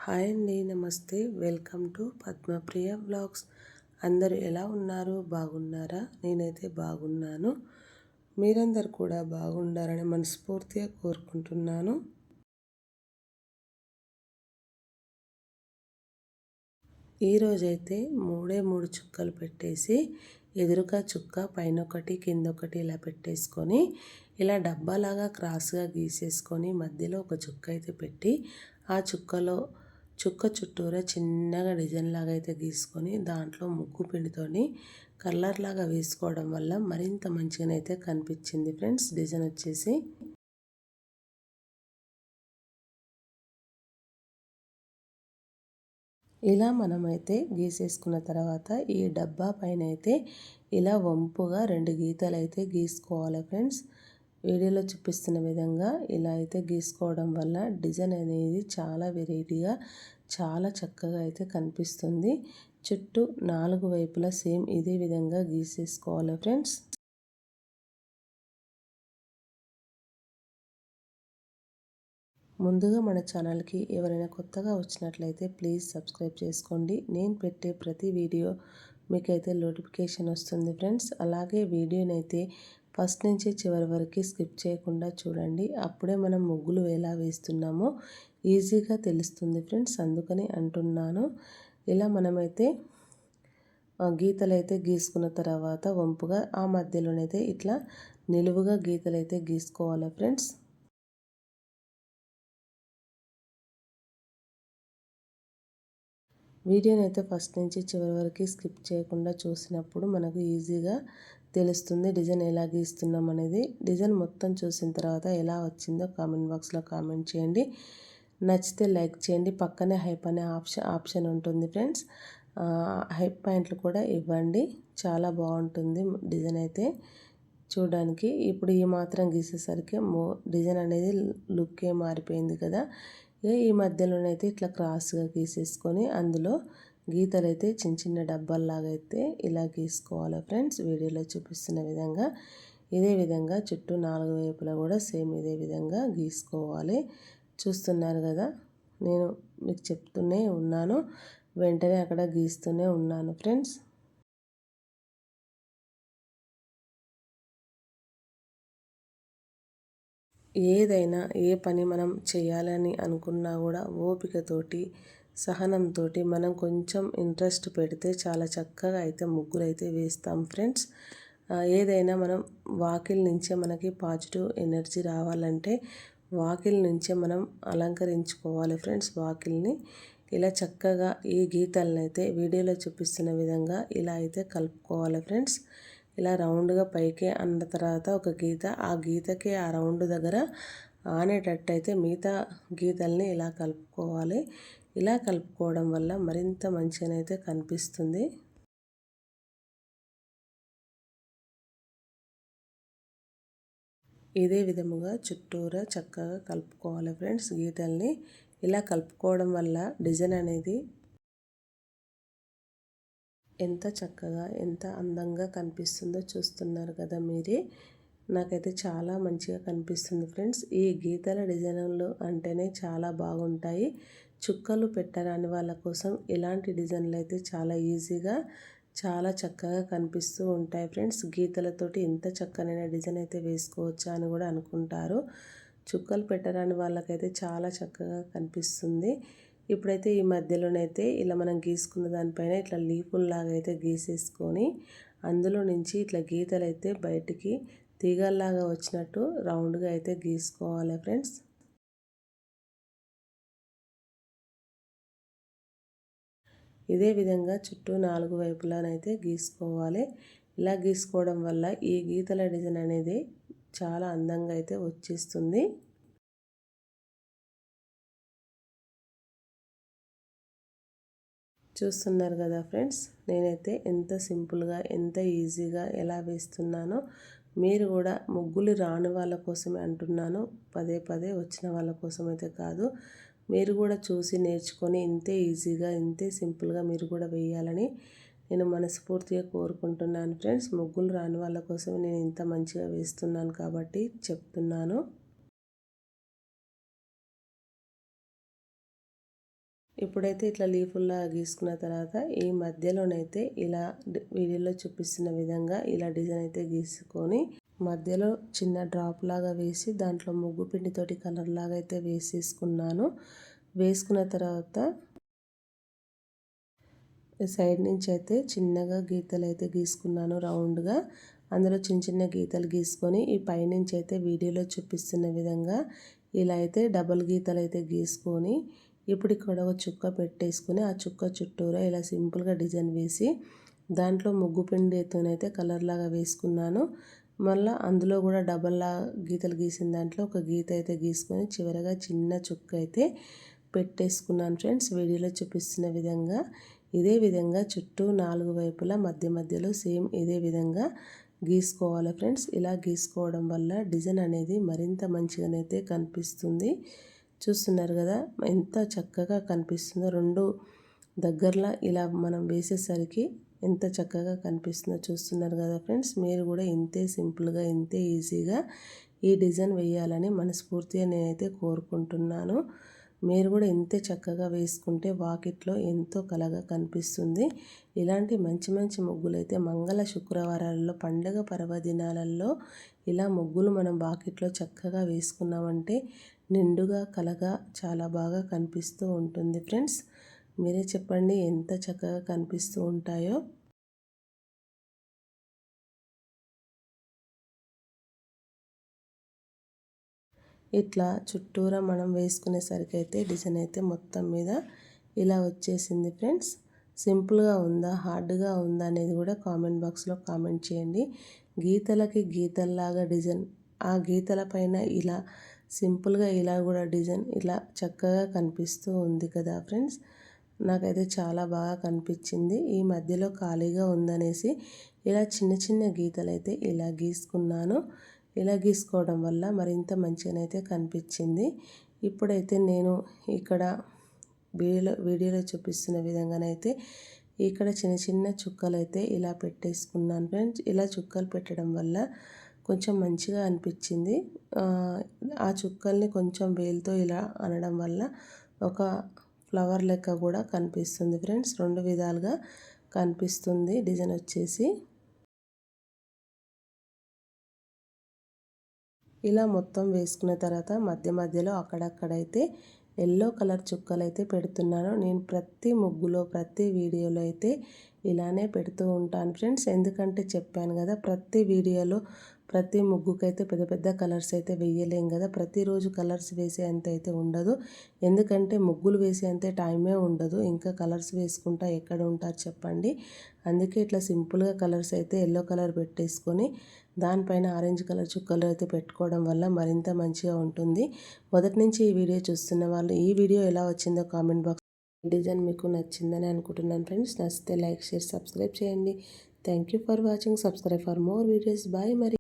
Hi అండి, నమస్తే. Welcome to Padmapriya vlogs. అందరూ ఎలా ఉన్నారు? బాగున్నారా? నేనైతే బాగున్నాను. మీరందరూ కూడా బాగుండాలని మనస్ఫూర్తిగా కోరుకుంటున్నాను. ఈరోజైతే మూడు చుక్కలు పెట్టేసి ఎదురుగా చుక్క పైన ఒకటి కింద ఒకటి ఇలా పెట్టేసుకొని ఇలా డబ్బాలాగా క్రాస్గా గీసేసుకొని మధ్యలో ఒక చుక్క అయితే పెట్టి ఆ చుక్క చుట్టూరా చిన్నగా డిజైన్ లాగా అయితే గీసుకొని దాంట్లో ముగ్గు పిండితోని కలర్ లాగా వేసుకోవడం వల్ల మరింత మంచిగానైతే కనిపించింది ఫ్రెండ్స్. డిజైన్ వచ్చేసి ఇలా మనమైతే గీసేసుకున్న తర్వాత ఈ డబ్బా పైన అయితే ఇలా వంపుగా 2 గీతలు అయితే గీసుకోవాలి ఫ్రెండ్స్. వీడియోలో చూపిస్తున్న విధంగా ఇలా అయితే గీసుకోవడం వల్ల డిజైన్ అనేది చాలా వెరైటీగా చాలా చక్కగా అయితే కనిపిస్తుంది. చుట్టూ 4 వైపులా సేమ్ ఇదే విధంగా గీసేసుకోవాలి ఫ్రెండ్స్. ముందుగా మన ఛానల్కి ఎవరైనా కొత్తగా వచ్చినట్లయితే ప్లీజ్ సబ్స్క్రైబ్ చేసుకోండి. నేను పెట్టే ప్రతి వీడియో మీకైతే నోటిఫికేషన్ వస్తుంది ఫ్రెండ్స్. అలాగే వీడియోనైతే ఫస్ట్ నుంచి చివరి వరకు స్కిప్ చేయకుండా చూడండి. అప్పుడే మనం ముగ్గులు ఎలా వేస్తున్నామో ఈజీగా తెలుస్తుంది ఫ్రెండ్స్. అందుకని అంటున్నాను. ఇలా మనమైతే గీతలైతే గీసుకున్న తర్వాత వంపుగా ఆ మధ్యలోనైతే ఇట్లా నిలువుగా గీతలైతే గీసుకోవాలి ఫ్రెండ్స్. వీడియోని అయితే ఫస్ట్ నుంచి చివరి వరకు స్కిప్ చేయకుండా చూసినప్పుడు మనకు ఈజీగా తెలుస్తుంది డిజైన్ ఎలా గీస్తున్నాం అనేది. డిజైన్ మొత్తం చూసిన తర్వాత ఎలా వచ్చిందో కామెంట్ బాక్స్లో కామెంట్ చేయండి. నచ్చితే లైక్ చేయండి. పక్కనే హైప్ అనే ఆప్షన్ ఉంటుంది ఫ్రెండ్స్. హైప్ పాయింట్లు కూడా ఇవ్వండి. చాలా బాగుంటుంది డిజైన్ అయితే చూడడానికి. ఇప్పుడు ఈ మాత్రం గీసేసరికి డిజైన్ అనేది లుక్కే మారిపోయింది కదా. ఈ మధ్యలోనైతే ఇట్లా క్రాస్గా గీసేసుకొని అందులో గీతలైతే చిన్న చిన్న డబ్బాల్లాగా అయితే ఇలా గీసుకోవాలి ఫ్రెండ్స్. వీడియోలో చూపిస్తున్న విధంగా ఇదే విధంగా చుట్టూ 4 వైపులా కూడా సేమ్ ఇదే విధంగా గీసుకోవాలి. చూస్తున్నారు కదా, నేను మీకు చెప్తూనే ఉన్నాను, వెంటనే అక్కడ గీస్తూనే ఉన్నాను ఫ్రెండ్స్. ఏదైనా ఏ పని మనం చేయాలని అనుకున్నా కూడా ఓపికతోటి సహనంతో మనం కొంచెం ఇంట్రెస్ట్ పెడితే చాలా చక్కగా అయితే ముగ్గులు అయితే వేస్తాం ఫ్రెండ్స్. ఏదైనా మనం వాకిల్ నుంచే మనకి పాజిటివ్ ఎనర్జీ రావాలంటే వాకిల్ నుంచే మనం అలంకరించుకోవాలి ఫ్రెండ్స్. వాకిల్ని ఇలా చక్కగా ఈ గీతలను అయితే వీడియోలో చూపిస్తున్న విధంగా ఇలా అయితే కలుపుకోవాలి ఫ్రెండ్స్. ఇలా రౌండ్గా పైకి అన్న తర్వాత ఒక గీత, ఆ గీతకి ఆ రౌండ్ దగ్గర ఆనేటట్టు అయితే మిగతా గీతల్ని ఇలా కలుపుకోవాలి. ఇలా కలుపుకోవడం వల్ల మరింత మంచిగానైతే కనిపిస్తుంది. ఇదే విధముగా చుట్టూరా చక్కగా కలుపుకోవాలి ఫ్రెండ్స్ గీతల్ని. ఇలా కలుపుకోవడం వల్ల డిజైన్ అనేది ఎంత చక్కగా ఎంత అందంగా కనిపిస్తుందో చూస్తున్నారు కదా మీరే. నాకైతే చాలా మంచిగా కనిపిస్తుంది ఫ్రెండ్స్. ఈ గీతల డిజైన్లు అంటేనే చాలా బాగుంటాయి. చుక్కలు పెట్టరాని వాళ్ళ కోసం ఇలాంటి డిజైన్లు అయితే చాలా ఈజీగా చాలా చక్కగా కనిపిస్తూ ఉంటాయి ఫ్రెండ్స్. గీతలతోటి ఎంత చక్కనైన డిజైన్ అయితే వేసుకోవచ్చా అని కూడా అనుకుంటారు. చుక్కలు పెట్టరాని వాళ్ళకైతే చాలా చక్కగా కనిపిస్తుంది. ఇప్పుడైతే ఈ మధ్యలోనైతే ఇలా మనం గీసుకున్న దానిపైన ఇట్లా లీఫుల్లాగా అయితే గీసేసుకొని అందులో నుంచి ఇట్లా గీతలు అయితే బయటికి తీగల్లాగా వచ్చినట్టు రౌండ్గా అయితే గీసుకోవాలి ఫ్రెండ్స్. ఇదే విధంగా చుట్టూ 4 వైపులానైతే గీసుకోవాలి. ఇలా గీసుకోవడం వల్ల ఈ గీతల డిజైన్ అనేది చాలా అందంగా అయితే వచ్చేస్తుంది. చూస్తున్నారు కదా ఫ్రెండ్స్, నేనైతే ఎంత సింపుల్గా ఎంత ఈజీగా ఎలా వేస్తున్నానో. మీరు కూడా ముగ్గులు రాని వాళ్ళ కోసమే అంటున్నాను, పదే పదే వచ్చిన వాళ్ళ కోసం అయితే కాదు. మీరు కూడా చూసి నేర్చుకొని ఇంతే ఈజీగా ఇంతే సింపుల్గా మీరు కూడా వేయాలని నేను మనస్ఫూర్తిగా కోరుకుంటున్నాను ఫ్రెండ్స్. ముగ్గులు రాని వాళ్ళ కోసమే నేను ఇంత మంచిగా వేస్తున్నాను కాబట్టి చెప్తున్నాను. ఇప్పుడైతే ఇట్లా లీఫుల్లా గీసుకున్న తర్వాత ఈ మధ్యలోనైతే ఇలా వీడియోలో చూపిస్తున్న విధంగా ఇలా డిజైన్ అయితే గీసుకొని మధ్యలో చిన్న డ్రాప్ లాగా వేసి దాంట్లో ముగ్గు పిండితోటి కలర్ లాగా అయితే వేసేసుకున్నాను. వేసుకున్న తర్వాత సైడ్ నుంచి అయితే చిన్నగా గీతలు అయితే గీసుకున్నాను రౌండ్గా. అందులో చిన్న చిన్న గీతలు గీసుకొని ఈ పైనుంచి అయితే వీడియోలో చూపిస్తున్న విధంగా ఇలా అయితే డబల్ గీతలు అయితే గీసుకొని ఇప్పుడు ఇక్కడ ఒక చుక్క పెట్టేసుకొని ఆ చుక్క చుట్టూరా ఇలా సింపుల్గా డిజైన్ వేసి దాంట్లో ముగ్గు పిండితోనైతే కలర్ లాగా వేసుకున్నాను. మళ్ళీ అందులో కూడా డబల్లా గీతలు గీసిన దాంట్లో ఒక గీత అయితే గీసుకొని చివరగా చిన్న చుక్క అయితే పెట్టేసుకున్నాను ఫ్రెండ్స్. వీడియోలో చూపిస్తున్న విధంగా ఇదే విధంగా చుట్టూ 4 వైపులా మధ్యలో సేమ్ ఇదే విధంగా గీసుకోవాలి ఫ్రెండ్స్. ఇలా గీసుకోవడం వల్ల డిజైన్ అనేది మరింత మంచిగానైతే కనిపిస్తుంది. చూస్తున్నారు కదా ఎంత చక్కగా కనిపిస్తుందో. రెండు దగ్గరలా ఇలా మనం వేసేసరికి ఎంత చక్కగా కనిపిస్తుందో చూస్తున్నారు కదా ఫ్రెండ్స్. మీరు కూడా ఇంతే సింపుల్గా ఇంతే ఈజీగా ఈ డిజైన్ వేయాలని మనస్ఫూర్తిగా నేనైతే కోరుకుంటున్నాను. మీరు కూడా ఇంతే చక్కగా వేసుకుంటే వాకిట్లో ఎంతో కళగా కనిపిస్తుంది. ఇలాంటి మంచి మంచి ముగ్గులు అయితే మంగళ శుక్రవారాలలో పండుగ పర్వదినాలలో ఇలా ముగ్గులు మనం వాకిట్లో చక్కగా వేసుకున్నామంటే నిండుగా కళగా చాలా బాగా కనిపిస్తూ ఉంటుంది ఫ్రెండ్స్. మీరే చెప్పండి ఎంత చక్కగా కనిపిస్తూ ఉంటాయో. ఇట్లా చుట్టూరా మనం వేసుకునేసరికి అయితే డిజైన్ అయితే మొత్తం మీద ఇలా వచ్చేసింది ఫ్రెండ్స్. సింపుల్గా ఉందా హార్డ్గా ఉందా అనేది కూడా కామెంట్ బాక్స్లో కామెంట్ చేయండి. గీతలకి గీతల్లాగా డిజైన్ ఆ గీతల పైన ఇలా సింపుల్గా ఇలా కూడా డిజైన్ ఇలా చక్కగా కనిపిస్తూ ఉంది కదా ఫ్రెండ్స్. నాకైతే చాలా బాగా కనిపించింది. ఈ మధ్యలో ఖాళీగా ఉందనేసి ఇలా చిన్న చిన్న గీతలు అయితే ఇలా గీసుకున్నాను. ఇలా గీసుకోవడం వల్ల మరింత మంచిగానైతే కనిపించింది. ఇప్పుడైతే నేను ఇక్కడ వీడియోలో చూపిస్తున్న విధంగానైతే ఇక్కడ చిన్న చిన్న చుక్కలు అయితే ఇలా పెట్టేసుకున్నాను ఫ్రెండ్స్. ఇలా చుక్కలు పెట్టడం వల్ల కొంచెం మంచిగా అనిపించింది. ఆ చుక్కల్ని కొంచెం వేలుతో ఇలా అనడం వల్ల ఒక ఫ్లవర్ లెక్క కూడా కనిపిస్తుంది ఫ్రెండ్స్. రెండు విధాలుగా కనిపిస్తుంది డిజైన్ వచ్చేసి. ఇలా మొత్తం వేసుకున్న తర్వాత మధ్యలో అక్కడక్కడైతే ఎల్లో కలర్ చుక్కలు అయితే పెడుతున్నాను. నేను ప్రతి ముగ్గులో ప్రతి వీడియోలో అయితే ఇలానే పెడుతూ ఉంటాను ఫ్రెండ్స్. ఎందుకంటే చెప్పాను కదా ప్రతి వీడియోలో ప్రతి ముగ్గుకైతే పెద్ద పెద్ద కలర్స్ అయితే వేయలేం కదా. ప్రతిరోజు కలర్స్ వేసే అంత అయితే ఉండదు. ఎందుకంటే ముగ్గులు వేసే అంతే టైమే ఉండదు. ఇంకా కలర్స్ వేసుకుంటా ఎక్కడ ఉంటారు చెప్పండి. అందుకే ఇట్లా సింపుల్గా కలర్స్ అయితే ఎల్లో కలర్ పెట్టేసుకొని దానిపైన ఆరెంజ్ కలర్ చుక్కలు అయితే పెట్టుకోవడం వల్ల మరింత మంచిగా ఉంటుంది. మొదటి నుంచి ఈ వీడియో చూస్తున్న వాళ్ళు ఈ వీడియో ఎలా వచ్చిందో కామెంట్ బాక్స్ డిజైన్ మీకు నచ్చిందని అనుకుంటున్నాను ఫ్రెండ్స్. నచ్చితే లైక్ షేర్ సబ్స్క్రైబ్ చేయండి. Thank you for watching. Subscribe for more videos. Bye మరి.